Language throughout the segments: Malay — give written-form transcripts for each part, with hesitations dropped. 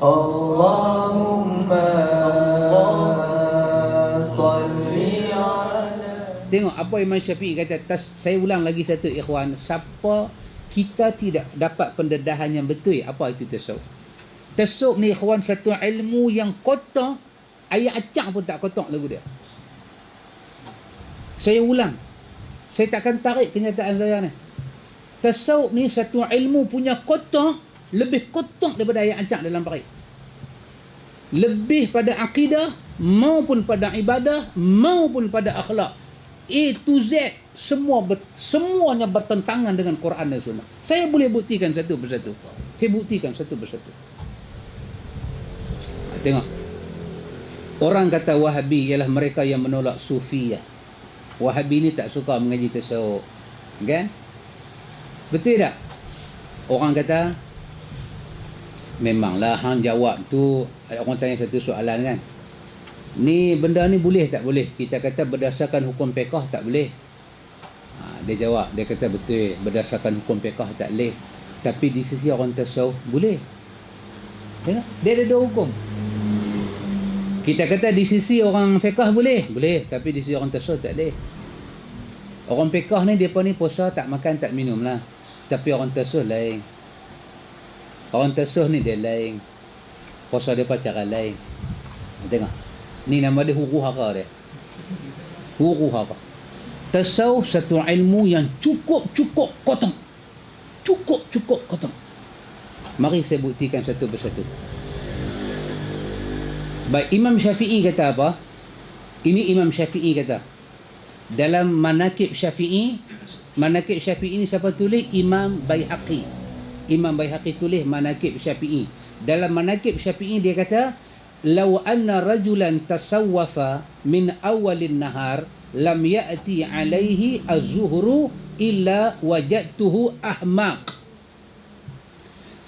Allahumma salli ala. Tengok apa Imam Syafi'i kata. Saya ulang lagi satu ikhwan. Siapa kita tidak dapat pendedahan yang betul, apa itu tasawuf? Tasawuf ni ikhwan satu ilmu yang kotor. Ayat acak pun tak kotor lagu dia. Saya ulang. Saya takkan tarik kenyataan saya ni. Tasawuf ni satu ilmu punya kotor, lebih kotor daripada ayat acak dalam parit. Lebih pada akidah, maupun pada ibadah, maupun pada akhlak. A to Z, semuanya bertentangan dengan Quran dan Sunnah. Saya boleh buktikan satu persatu. Saya buktikan satu persatu. Tengok. Orang kata Wahabi ialah mereka yang menolak Sufiyah. Wahabi ni tak suka mengaji tasawuf. Kan? Betul tak? Orang kata, memanglah hang jawab tu, orang tanya satu soalan kan. Ni benda ni boleh tak boleh? Kita kata berdasarkan hukum fiqh tak boleh. Dia jawab, dia kata betul, berdasarkan hukum fiqh tak boleh. Tapi di sisi orang tasawuf boleh. Tengok, dia ada dua hukum. Kita kata di sisi orang fiqh boleh, boleh, tapi di sisi orang tasawuf tak boleh. Orang fiqh ni depa ni puasa tak makan tak minum lah. Tapi orang tasawuf lain. Orang tasawuf ni dia lain. Puasa depa cara lain. Tengok. Ni nama dia huru hara dia. Huru hara. Tasawuf satu ilmu yang cukup kotor. Cukup kotor. Mari saya buktikan satu persatu. Baik, Imam Syafi'i kata apa? Ini Imam Syafi'i kata. Dalam Manaqib Syafi'i ni siapa tulis? Imam Baihaqi. Imam Baihaqi tulis Manaqib Syafi'i. Dalam Manaqib Syafi'i dia kata, "Law anna rajulan tasawwafa min awalin nahar lam ya'ti alaihi az-zuhru illa wajadtuhu ahmaq."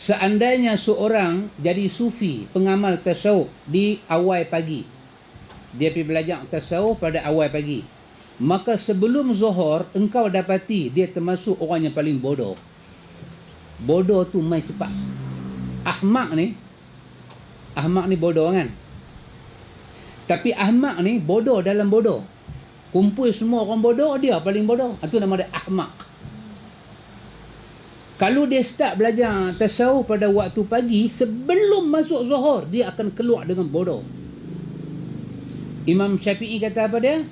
Seandainya seorang jadi sufi, pengamal tasawuf di awal pagi, dia pergi belajar tasawuf pada awal pagi, maka sebelum zuhur engkau dapati dia termasuk orang yang paling bodoh. Bodoh tu mai cepat. Ahmak ni bodoh kan? Tapi ahmak ni bodoh dalam bodoh. Kumpul semua orang bodoh, dia paling bodoh. Itu nama dia ahmak. Kalau dia start belajar tasawuf pada waktu pagi, sebelum masuk zuhur, dia akan keluar dengan bodoh. Imam Syafi'i kata apa dia?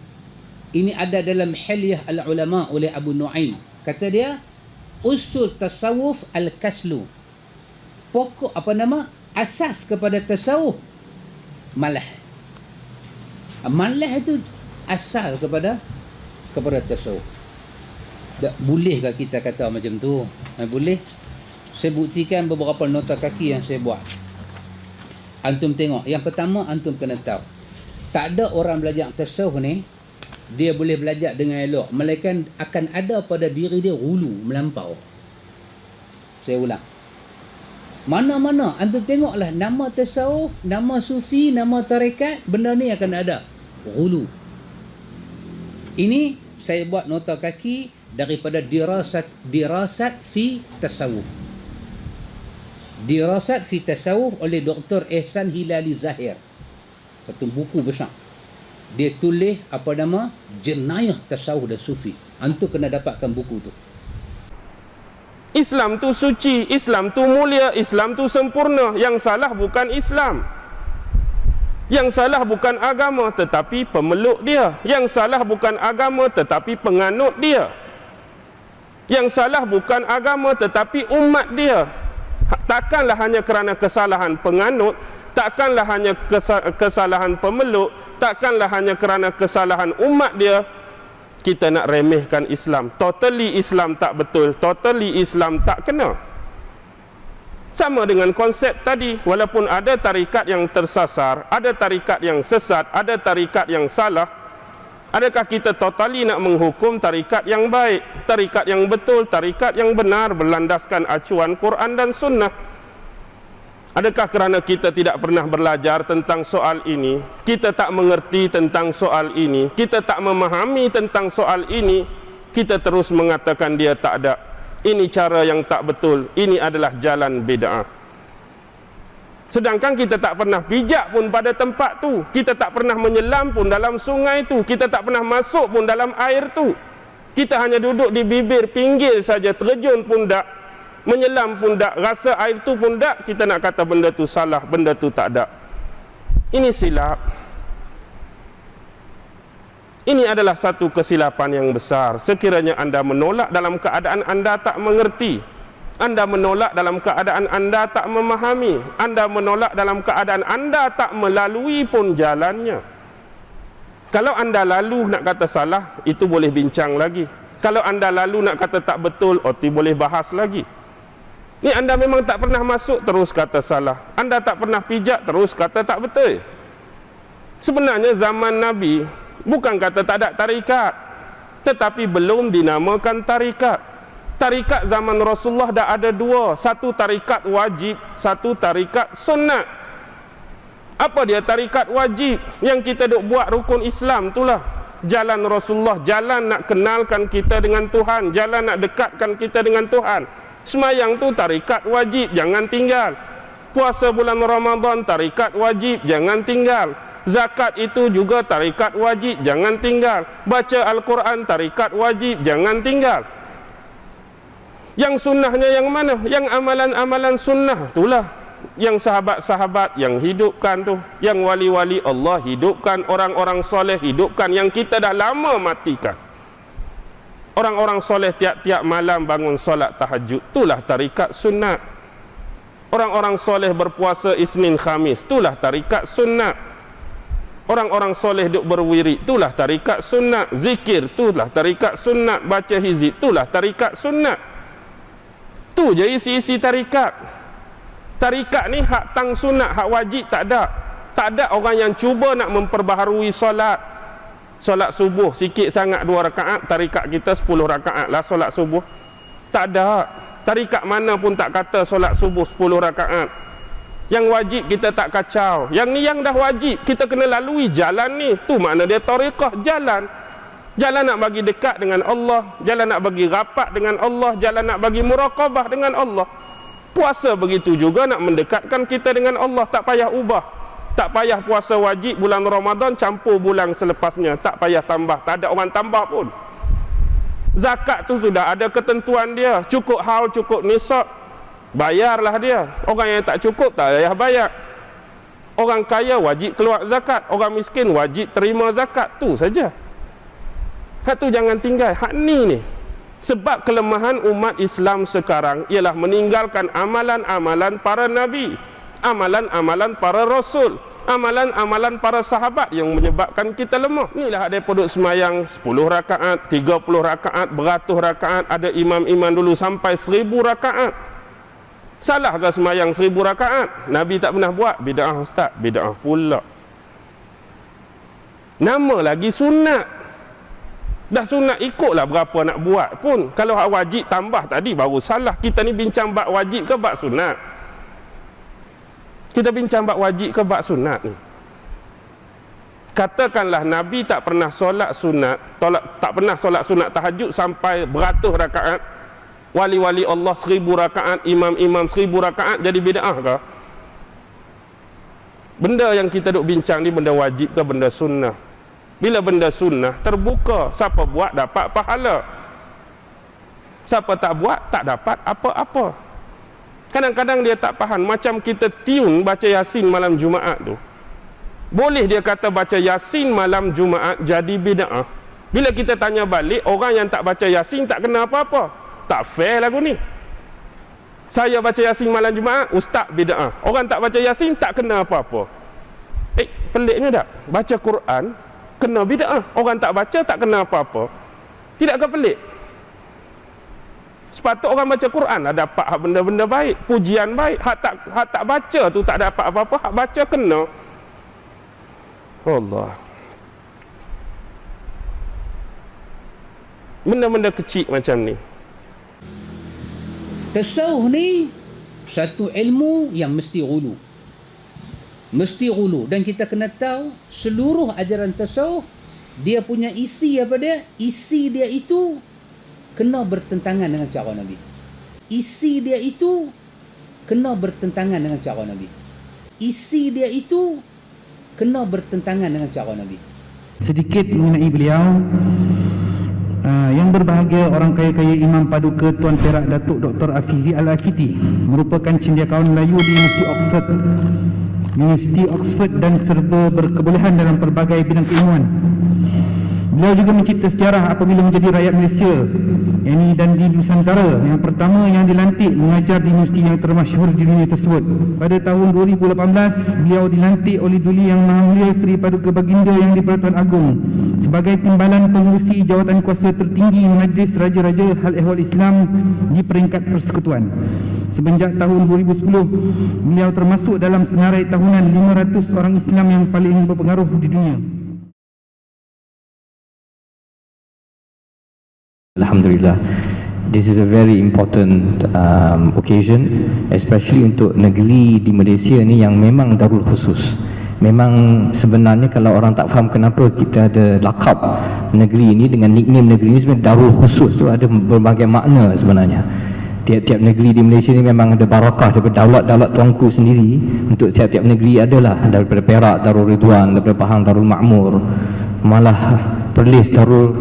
Ini ada dalam Hilyah al-Ulama oleh Abu Nu'aim. Kata dia, usul tasawuf al-kaslu. Pokok asas kepada tasawuf, malah. Malah itu asal kepada tasawuf. Bolehkah kita kata macam tu? Boleh. Saya buktikan beberapa nota kaki yang saya buat. Antum tengok. Yang pertama, antum kena tahu, tak ada orang belajar tasawuf ni dia boleh belajar dengan elok, melainkan akan ada pada diri dia hulu melampau. Saya ulang. Mana-mana antum tengoklah nama tasawuf, nama sufi, nama tarekat, benda ni akan ada hulu. Ini saya buat nota kaki daripada dirasat fi tasawuf. Dirasat fi tasawuf oleh Dr. Ehsan Hilali Zahir. Satu buku besar. Dia tulis jenayah tasawuf dan sufi. Antum kena dapatkan buku tu. Islam tu suci, Islam tu mulia, Islam tu sempurna. Yang salah bukan Islam. Yang salah bukan agama tetapi pemeluk dia. Yang salah bukan agama tetapi penganut dia. Yang salah bukan agama tetapi umat dia. Takkanlah hanya kerana kesalahan penganut, takkanlah hanya kesalahan pemeluk, takkanlah hanya kerana kesalahan umat dia, kita nak remehkan Islam. Totally Islam tak betul, totally Islam tak kena. Sama dengan konsep tadi, walaupun ada tarikat yang tersasar, ada tarikat yang sesat, ada tarikat yang salah, adakah kita totally nak menghukum tarikat yang baik, tarikat yang betul, tarikat yang benar berlandaskan acuan Quran dan Sunnah? Adakah kerana kita tidak pernah belajar tentang soal ini, kita tak mengerti tentang soal ini, kita tak memahami tentang soal ini, kita terus mengatakan dia tak ada? Ini cara yang tak betul, ini adalah jalan bid'ah. Sedangkan kita tak pernah pijak pun pada tempat tu. Kita tak pernah menyelam pun dalam sungai tu. Kita tak pernah masuk pun dalam air tu. Kita hanya duduk di bibir pinggir saja, terjun pun tak, menyelam pun tak, rasa air tu pun tak. Kita nak kata benda tu salah, benda tu tak ada. Ini silap. Ini adalah satu kesilapan yang besar. Sekiranya anda menolak dalam keadaan anda tak mengerti, anda menolak dalam keadaan anda tak memahami, anda menolak dalam keadaan anda tak melalui pun jalannya. Kalau anda lalu nak kata salah, itu boleh bincang lagi. Kalau anda lalu nak kata tak betul, itu boleh bahas lagi. Ni anda memang tak pernah masuk, terus kata salah. Anda tak pernah pijak, terus kata tak betul. Sebenarnya zaman Nabi bukan kata tak ada tarikat, tetapi belum dinamakan tarikat. Tarikat zaman Rasulullah dah ada dua. Satu tarikat wajib, satu tarikat sunnat. Apa dia tarikat wajib? Yang kita duk buat rukun Islam itulah jalan Rasulullah, jalan nak kenalkan kita dengan Tuhan, jalan nak dekatkan kita dengan Tuhan. Semayang tu tarikat wajib, jangan tinggal. Puasa bulan Ramadan tarikat wajib, jangan tinggal. Zakat itu juga tarikat wajib, jangan tinggal. Baca Al-Quran tarikat wajib, jangan tinggal. Yang sunnahnya yang mana? Yang amalan-amalan sunnah itulah yang sahabat-sahabat yang hidupkan tu, yang wali-wali Allah hidupkan, orang-orang soleh hidupkan, yang kita dah lama matikan. Orang-orang soleh tiap-tiap malam bangun solat tahajud, itulah tarikat sunnat. Orang-orang soleh berpuasa Isnin Khamis, itulah tarikat sunnat. Orang-orang soleh duk berwirid, itulah tarikat sunnat. Zikir, itulah tarikat sunnat. Baca hizib, itulah tarikat sunnat. Tu je isi-isi tarikat. Tarikat ni hak tang sunat, hak wajib tak ada. Tak ada orang yang cuba nak memperbaharui solat. Solat subuh sikit sangat 2 rakaat, tarikat kita 10 rakaat lah solat subuh. Tak ada. Tarikat mana pun tak kata solat subuh 10 rakaat. Yang wajib kita tak kacau. Yang ni yang dah wajib, kita kena lalui jalan ni. Tu makna dia tariqah, jalan. Jalan nak bagi dekat dengan Allah, jalan nak bagi rapat dengan Allah, jalan nak bagi muraqabah dengan Allah. Puasa begitu juga nak mendekatkan kita dengan Allah, tak payah ubah. Tak payah puasa wajib bulan Ramadan campur bulan selepasnya, tak payah tambah, tak ada orang tambah pun. Zakat tu sudah ada ketentuan dia, cukup haul, cukup nisab, bayarlah dia. Orang yang tak cukup tak payah bayar. Orang kaya wajib keluar zakat, orang miskin wajib terima zakat, tu saja. Hak tu jangan tinggal. Hak ni. Sebab kelemahan umat Islam sekarang ialah meninggalkan amalan-amalan para nabi, amalan-amalan para rasul, amalan-amalan para sahabat yang menyebabkan kita lemah. Inilah ada duduk semayang 10 rakaat, 30 rakaat, beratus rakaat. Ada imam-imam dulu sampai 1000 rakaat. Salah ke semayang 1000 rakaat? Nabi tak pernah buat. Bid'ah ustaz, bid'ah pula. Nama lagi sunat. Dah sunat ikutlah berapa nak buat pun. Kalau hak wajib tambah tadi baru salah. Kita ni bincang bab wajib ke bab sunat? Kita bincang bab wajib ke bab sunat ni? Katakanlah Nabi tak pernah solat sunat, tak pernah solat sunat tahajud sampai beratus rakaat. Wali-wali Allah 1000 rakaat, imam-imam 1000 rakaat, jadi bid'ah ke? Benda yang kita duk bincang ni benda wajib ke benda sunnah? Bila benda sunnah terbuka, siapa buat dapat pahala, siapa tak buat tak dapat apa-apa. Kadang-kadang dia tak faham. Macam kita tiun baca Yasin malam Jumaat tu, boleh dia kata baca Yasin malam Jumaat jadi bid'ah. Bila kita tanya balik, orang yang tak baca Yasin tak kena apa-apa. Tak fair lagu ni. Saya baca Yasin malam Jumaat, ustaz bid'ah. Orang tak baca Yasin tak kena apa-apa. Peliknya tak? Baca Quran kena bid'ah, orang tak baca tak kena apa-apa. Tidak ke pelik? Sepatut orang baca Quran lah dapat benda-benda baik, pujian baik. Hak tak baca tu tak dapat apa-apa, hak baca kena. Allah. Benda-benda kecil macam ni. Tasawuf ni satu ilmu yang mesti ulu. Mesti ulu. Dan kita kena tahu seluruh ajaran tasawuf dia punya isi apa dia? Isi dia itu kena bertentangan dengan cara Nabi. Isi dia itu kena bertentangan dengan cara Nabi. isi dia itu kena bertentangan dengan cara Nabi. Sedikit mengenai beliau. Yang berbahagia orang kaya-kaya Imam Paduka Tuan Perak Datuk Dr. Afizi Al-Akiti merupakan cendekiawan Melayu di Universiti Oxford dan serba berkebolehan dalam pelbagai bidang keilmuan. Beliau juga mencipta sejarah apabila menjadi rakyat Malaysia dan di Nusantara yang pertama yang dilantik mengajar di universiti yang termasyhur di dunia tersebut. Pada tahun 2018, beliau dilantik oleh Duli Yang Maha Mulia Seri Paduka Baginda Yang di-Pertuan Agong sebagai timbalan pengurusi jawatan kuasa tertinggi Majlis Raja-Raja Hal Ehwal Islam di peringkat persekutuan. Semenjak tahun 2010, beliau termasuk dalam senarai tahunan 500 orang Islam yang paling berpengaruh di dunia. Alhamdulillah, this is a very important occasion, especially untuk negeri di Malaysia ni yang memang darul khusus. Memang sebenarnya kalau orang tak faham kenapa kita ada lakab negeri ini dengan nickname negeri ini, sebenarnya darul khusus tu ada berbagai makna sebenarnya. Tiap-tiap negeri di Malaysia ni memang ada barakah daripada daulat-daulat tuanku sendiri. Untuk tiap-tiap negeri adalah, daripada Perak Darul Ridwan, daripada Pahang Darul Makmur, malah Perlis Darul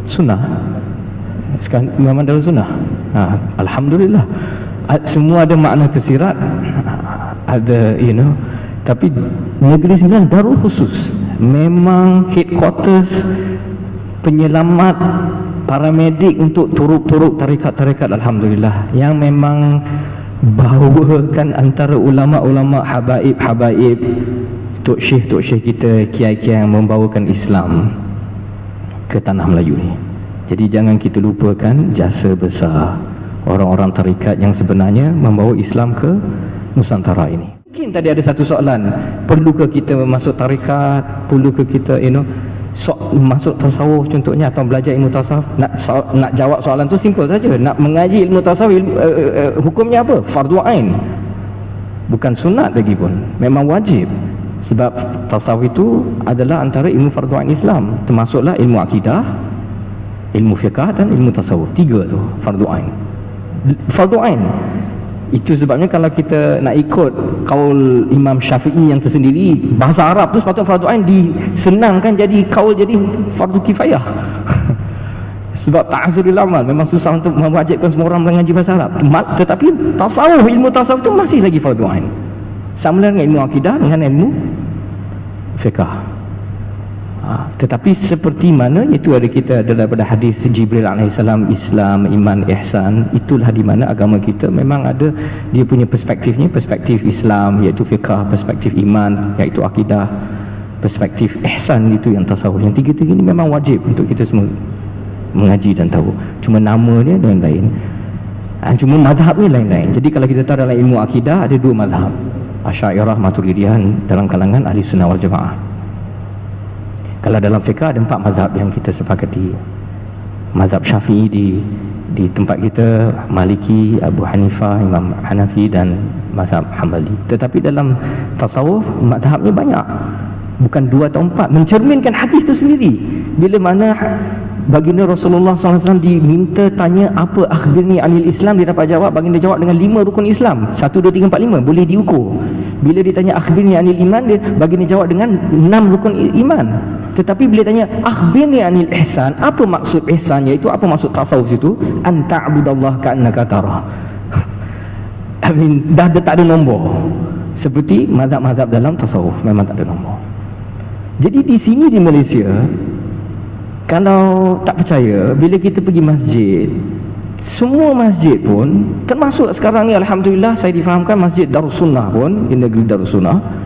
Sunnah. Sekarang memang Darul Sunnah. Alhamdulillah, semua ada makna tersirat, ada tapi negeri sembilan Darul khusus. Memang headquarters penyelamat paramedik untuk turuk-turuk tarikat-tarikat, Alhamdulillah, yang memang bawakan antara ulama-ulama habaib Tok Syekh kita, kiai-kiai yang membawakan Islam ke tanah Melayu ni. Jadi jangan kita lupakan jasa besar orang-orang tarikat yang sebenarnya membawa Islam ke Nusantara ini. Mungkin tadi ada satu soalan, perlukah kita masuk tarikat, perlukah kita masuk tasawuf contohnya, atau belajar ilmu tasawuf? Nak jawab soalan tu simple saja. Nak mengaji ilmu tasawuf, hukumnya apa? Fardu ain, bukan sunat lagi pun, memang wajib. Sebab tasawuf itu adalah antara ilmu fardu ain Islam, termasuklah ilmu akidah, ilmu fiqah dan ilmu tasawuf. Tiga tu fardu ain. Fardu ain. Itu sebabnya kalau kita nak ikut kaul Imam Syafi'i yang tersendiri, bahasa Arab tu sepatutnya fardu ain disenangkan jadi kaul, jadi fardu kifayah. Sebab ta'azurul amal, memang susah untuk mewajibkan semua orang mengaji bahasa Arab. Tetapi tasawuf, ilmu tasawuf tu masih lagi fardu ain. Sama dengan ilmu akidah dengan ilmu fiqah. Tetapi seperti mana itu ada kita daripada hadis Jibril alaihissalam, Islam, iman, ihsan, itulah di mana agama kita memang ada dia punya perspektifnya, perspektif Islam iaitu fiqah, perspektif iman iaitu akidah, perspektif ihsan itu yang tasawuf. Yang tiga-tiga ini memang wajib untuk kita semua mengaji dan tahu. Cuma namanya dan lain. Cuma mazhabnya lain-lain. Jadi kalau kita tahu dalam ilmu akidah ada dua mazhab, Asy'ariyah, Maturidiyah dalam kalangan ahli sunnah wal jamaah. Kalau dalam fiqah ada 4 mazhab yang kita sepakati. Mazhab Syafi'i di tempat kita, Maliki, Abu Hanifah, Imam Hanafi dan mazhab Hambali. Tetapi dalam tasawuf mazhabnya banyak, bukan 2 atau 4, mencerminkan hadis itu sendiri. Bila mana baginda Rasulullah SAW diminta tanya apa akhbirni anil Islam, dia dapat jawab, baginda jawab dengan 5 rukun Islam, 1, 2, 3, 4, 5 boleh diukur. Bila ditanya akhbirni anil iman, dia baginda jawab dengan 6 rukun iman. Tetapi bila tanya akhbirni anil ihsan, apa maksud ihsan, iaitu apa maksud tasawuf itu, an ta'budallaha ka'annaka tarah. Dah tak ada nombor. Seperti mazhab-mazhab dalam tasawuf memang tak ada nombor. Jadi di sini di Malaysia, kalau tak percaya, bila kita pergi masjid, semua masjid pun, termasuk sekarang ni Alhamdulillah saya difahamkan masjid Darus Sunnah pun, di negeri Darus Sunnah,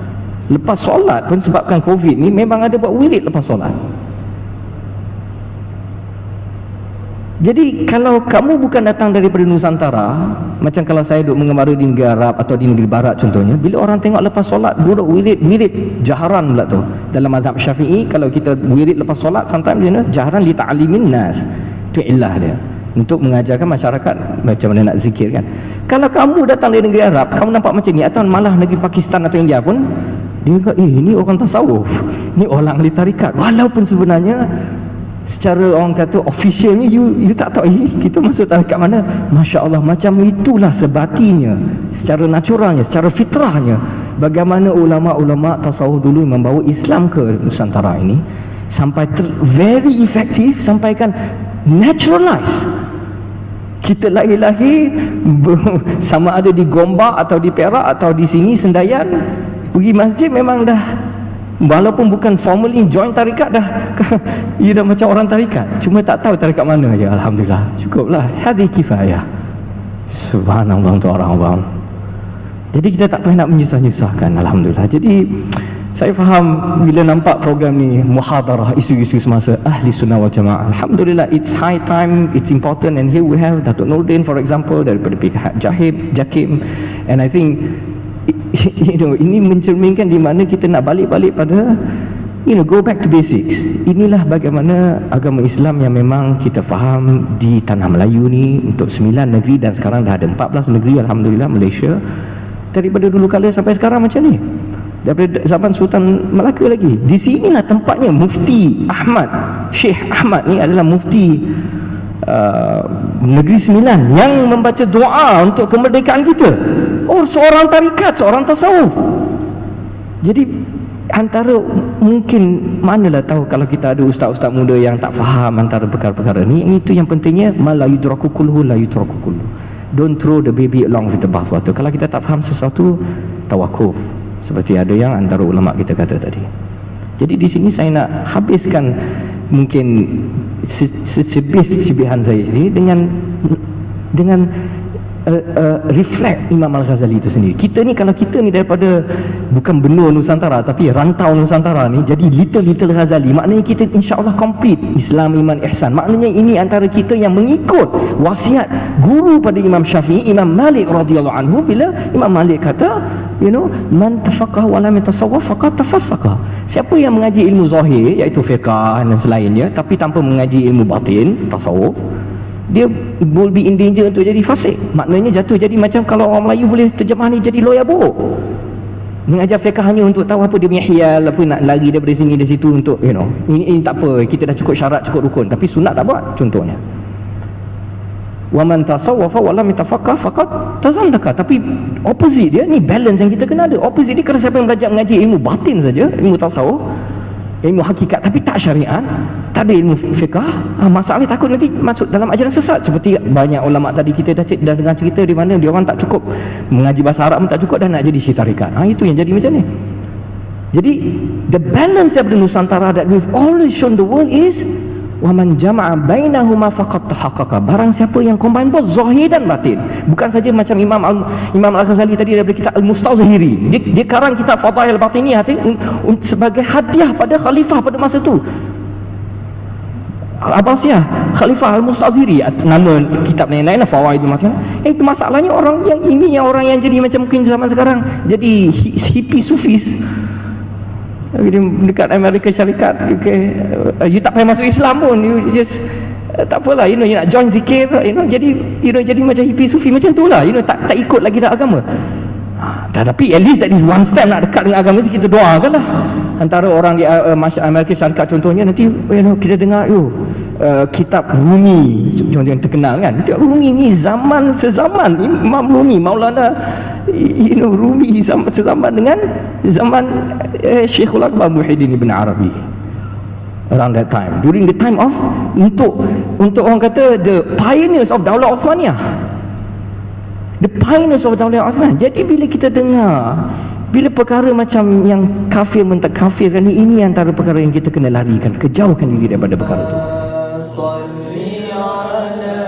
lepas solat pun sebabkan Covid ni memang ada buat wirid lepas solat. Jadi kalau kamu bukan datang daripada Nusantara, macam kalau saya duduk mengembara di negeri Arab atau di negeri Barat contohnya, bila orang tengok lepas solat duduk wirid jaharan pula tu. Dalam mazhab Syafi'i, kalau kita wirid lepas solat sometimes jaharan li ta'limin nas, tu illah dia, untuk mengajarkan masyarakat macam mana nak zikir kan. Kalau kamu datang dari negeri Arab, kamu nampak macam ni, atau malah negeri Pakistan atau India pun, dia kata, ni orang tasawuf, ni orang ahli tarikat, walaupun sebenarnya secara orang kata officialnya you tak tahu kita masuk tarikat mana. Masya Allah, macam itulah sebatinya, secara naturalnya, secara fitrahnya bagaimana ulama-ulama tasawuf dulu membawa Islam ke Nusantara ini sampai very effective, sampaikan naturalize. Kita lahir-lahir sama ada di Gombak atau di Perak atau di sini Sendayan, pergi masjid memang dah, walaupun bukan formally join tarikat dah ia dah macam orang tarikat, cuma tak tahu tarikat mana je. Alhamdulillah, cukuplah, hadhi kifayah. Subhanallah untuk orang awam. Jadi kita tak payah nak menyusah-nyusahkan. Alhamdulillah. Jadi saya faham bila nampak program ni, muhadarah, isu-isu semasa ahli sunnah wal jamaah. Alhamdulillah, it's high time, it's important, and here we have Datuk Nordin for example daripada pihak Jakim, and I think ini mencerminkan di mana kita nak balik-balik pada go back to basics. Inilah bagaimana agama Islam yang memang kita faham di tanah Melayu ni untuk 9 negeri, dan sekarang dah ada 14 negeri alhamdulillah Malaysia. Daripada dulu kala sampai sekarang macam ni, daripada zaman Sultan Melaka lagi. Di sinilah tempatnya Mufti Ahmad, Syekh Ahmad ni adalah Mufti Negeri Sembilan yang membaca doa untuk kemerdekaan kita. Oh, seorang tarikat, seorang tasawuf. Jadi antara mungkin manalah tahu kalau kita ada ustaz-ustaz muda yang tak faham antara perkara-perkara ni. Itu yang pentingnya, la yudraku kulluhu la yudraku kulluhu. Don't throw the baby along with the bathwater. Kalau kita tak faham sesuatu, tawakuf, seperti ada yang antara ulama kita kata tadi. Jadi di sini saya nak habiskan mungkin secebis-cebihan saya sendiri dengan reflect Imam Al-Ghazali itu sendiri. Kita ni, kalau kita ni daripada bukan benua Nusantara tapi rantau Nusantara ni, jadi little Ghazali, maknanya kita insya-Allah complete Islam, iman, ihsan. Maknanya ini antara kita yang mengikut wasiat guru pada Imam Syafi'i, Imam Malik radhiyallahu anhu, bila Imam Malik kata, man tafaqaha wa lam yatasawwaf faqad tafassaqa. Siapa yang mengaji ilmu zahir iaitu fiqh dan selainnya tapi tanpa mengaji ilmu batin, tasawuf, dia will be in danger untuk jadi fasik. Maknanya jatuh jadi macam, kalau orang Melayu boleh terjemah ni, jadi lawyer buruk. Mengajar fiqh hanya untuk tahu apa dia punya hiyal, apa nak lari daripada sini dari situ untuk ini tak apa, kita dah cukup syarat, cukup rukun, tapi sunat tak buat. Contohnya, wa man tasawwafa wa lam yatafaqqah faqad tazandaka. Tapi opposite dia ni, balance yang kita kena ada. Opposite dia, kalau siapa yang belajar mengaji ilmu batin saja, ilmu tasawuf, ilmu hakikat tapi tak syariat, tak ada ilmu fiqh, masalah takut nanti masuk dalam ajaran sesat. Seperti banyak ulama tadi kita dah dengar cerita di mana dia orang tak cukup mengaji bahasa Arab pun tak cukup, dah nak jadi syekh tarikat. Itu yang jadi macam ni. Jadi the balance daripada Nusantara that we've always shown the world is wa man jama'a bainahuma faqad tahaqqaqa. Barang siapa yang combine both zahir dan batin, bukan saja macam Imam Al-Ghazali tadi daripada kitab Al-Mustazhiri, dia karang kitab Fadail Batiniyah sebagai hadiah pada khalifah pada masa tu, Abbasiyah, Khalifah Al-Mustazhiri. Nama kitab lain-lain lah, Fawaidul Matn. Itu masalahnya orang yang ini, yang orang yang jadi macam mungkin zaman sekarang jadi hippie sufis dekat Amerika Syarikat. You tak payah masuk Islam pun, you just tak apalah, you nak join zikir, jadi macam hippie sufi macam tu lah, tak ikut lagi dah agama. Tapi at least that is one step nak dekat dengan agama, kita doakan lah. Antara orang di Amerika Syarikat contohnya, nanti kita dengar kitab Rumi contoh yang terkenal kan. Kitab Rumi ni sezaman Imam Rumi, Maulana Rumi sezaman dengan zaman Syekhul Akbar Muhyiddin Ibn Arabi. Around that time, during the time of untuk orang kata the pioneers of Daulah Osmaniyah, the pioneers of Daulah Osman. Jadi bila kita dengar, bila perkara macam yang kafir mentakfirkan ini antara perkara yang kita kena larikan, kejauhkan diri daripada perkara itu. Salli ala